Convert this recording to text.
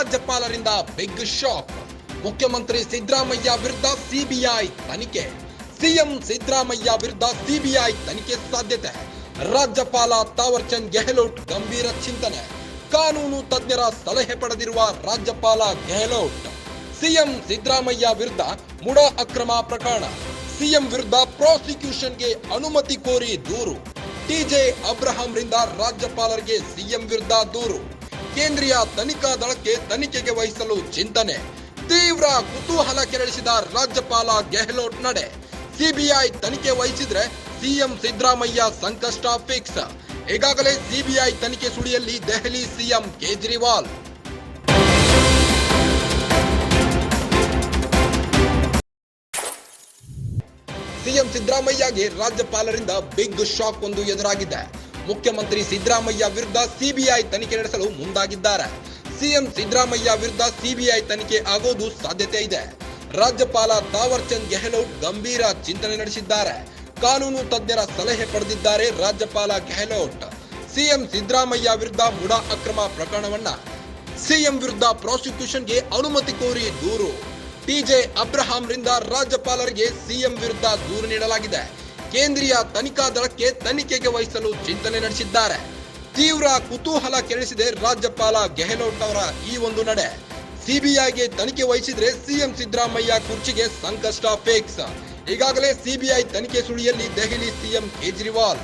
ರಾಜ್ಯಪಾಲರಿಂದ big shock. ಮುಖ್ಯಮಂತ್ರಿ ಸಿದ್ದರಾಮಯ್ಯ ವಿರುದ್ಧ CBI ತನಿಖೆ. ಸಿಎಂ ಸಿದ್ದರಾಮಯ್ಯ ವಿರುದ್ಧ ಸಿಬಿಐ ತನಿಖೆ ಸಾಧ್ಯತೆ. ರಾಜ್ಯಪಾಲ ತಾವರ್ಚಂದ್ ಗೆಹ್ಲೋಟ್ ಗಂಭೀರ ಚಿಂತನೆ. ಕಾನೂನು ತಜ್ಞರ ಸಲಹೆ ಪಡೆದಿರುವ ರಾಜ್ಯಪಾಲ ಗೆಹ್ಲೋಟ್ ಸಿಎಂ ಸಿದ್ದರಾಮಯ್ಯ ವಿರುದ್ಧ ಮುಡಾ ಅಕ್ರಮ ಪ್ರಕರಣ. ಸಿಎಂ ವಿರುದ್ಧ ಪ್ರಾಸಿಕ್ಯೂಷನ್ಗೆ ಅನುಮತಿ ಕೋರಿ ದೂರು. ಟಿಜೆ ಅಬ್ರಹಾಂರಿಂದ ರಾಜ್ಯಪಾಲರಿಗೆ ಸಿಎಂ ವಿರುದ್ಧ ದೂರು. ಕೇಂದ್ರೀಯ ತನಿಖಾ ದಳಕ್ಕೆ ತನಿಖೆಗೆ ವಹಿಸಲು ಚಿಂತನೆ. ತೀವ್ರ ಕುತೂಹಲ ಕೆರಳಿಸಿದ ರಾಜ್ಯಪಾಲ ಗೆಹ್ಲೋಟ್ ನಡೆ. ಸಿಬಿಐ ತನಿಖೆ ವಹಿಸಿದ್ರೆ ಸಿಎಂ ಸಿದ್ದರಾಮಯ್ಯ ಸಂಕಷ್ಟ ಫಿಕ್ಸ್. ಈಗಾಗಲೇ ಸಿಬಿಐ ತನಿಖೆ ಸುಳಿಯಲ್ಲಿ ದೆಹಲಿ ಸಿಎಂ ಕೇಜ್ರಿವಾಲ್. ಸಿಎಂ ಸಿದ್ದರಾಮಯ್ಯಗೆ ರಾಜ್ಯಪಾಲರಿಂದ ಬಿಗ್ ಶಾಕ್ ಒಂದು ಎದುರಾಗಿದೆ. ಮುಖ್ಯಮಂತ್ರಿ ಸಿದ್ದರಾಮಯ್ಯ ವಿರುದ್ಧ ಸಿಬಿಐ ತನಿಖೆ ನಡೆಸಲು ಮುಂದಾಗಿದ್ದಾರೆ. ಸಿಎಂ ಸಿದ್ದರಾಮಯ್ಯ ವಿರುದ್ಧ ಸಿಬಿಐ ತನಿಖೆ ಆಗೋದು ಸಾಧ್ಯತೆ ಇದೆ. ರಾಜ್ಯಪಾಲ ತಾವರ್ಚಂದ್ ಗೆಹ್ಲೋಟ್ ಗಂಭೀರ ಚಿಂತನೆ ನಡೆಸಿದ್ದಾರೆ. ಕಾನೂನು ತಜ್ಞರ ಸಲಹೆ ಪಡೆದಿದ್ದಾರೆ ರಾಜ್ಯಪಾಲ ಗೆಹ್ಲೋಟ್. ಸಿಎಂ ಸಿದ್ದರಾಮಯ್ಯ ವಿರುದ್ಧ ಮುಡಾ ಅಕ್ರಮ ಪ್ರಕರಣವನ್ನ ಸಿಎಂ ವಿರುದ್ಧ ಪ್ರಾಸಿಕ್ಯೂಷನ್ಗೆ ಅನುಮತಿ ಕೋರಿ ದೂರು. ಟಿಜೆ ಅಬ್ರಹಾಂರಿಂದ ರಾಜ್ಯಪಾಲರಿಗೆ ಸಿಎಂ ವಿರುದ್ಧ ದೂರು ನೀಡಲಾಗಿದೆ. ಕೇಂದ್ರೀಯ ತನಿಖಾ ದಳಕ್ಕೆ ತನಿಖೆಗೆ ವಹಿಸಲು ಚಿಂತನೆ ನಡೆಸಿದ್ದಾರೆ. ತೀವ್ರ ಕುತೂಹಲ ಕೆರಳಿಸಿದೆ ರಾಜ್ಯಪಾಲ ಗೆಹ್ಲೋಟ್ ಅವರ ಈ ಒಂದು ನಡೆ. ಸಿಬಿಐಗೆ ತನಿಖೆ ವಹಿಸಿದ್ರೆ ಸಿಎಂ ಸಿದ್ದರಾಮಯ್ಯ ಕುರ್ಚಿಗೆ ಸಂಕಷ್ಟ ಫಿಕ್ಸ್. ಈಗಾಗಲೇ ಸಿಬಿಐ ತನಿಖೆ ಸುಳಿಯಲ್ಲಿ ದೆಹಲಿ ಸಿಎಂ ಕೇಜ್ರಿವಾಲ್.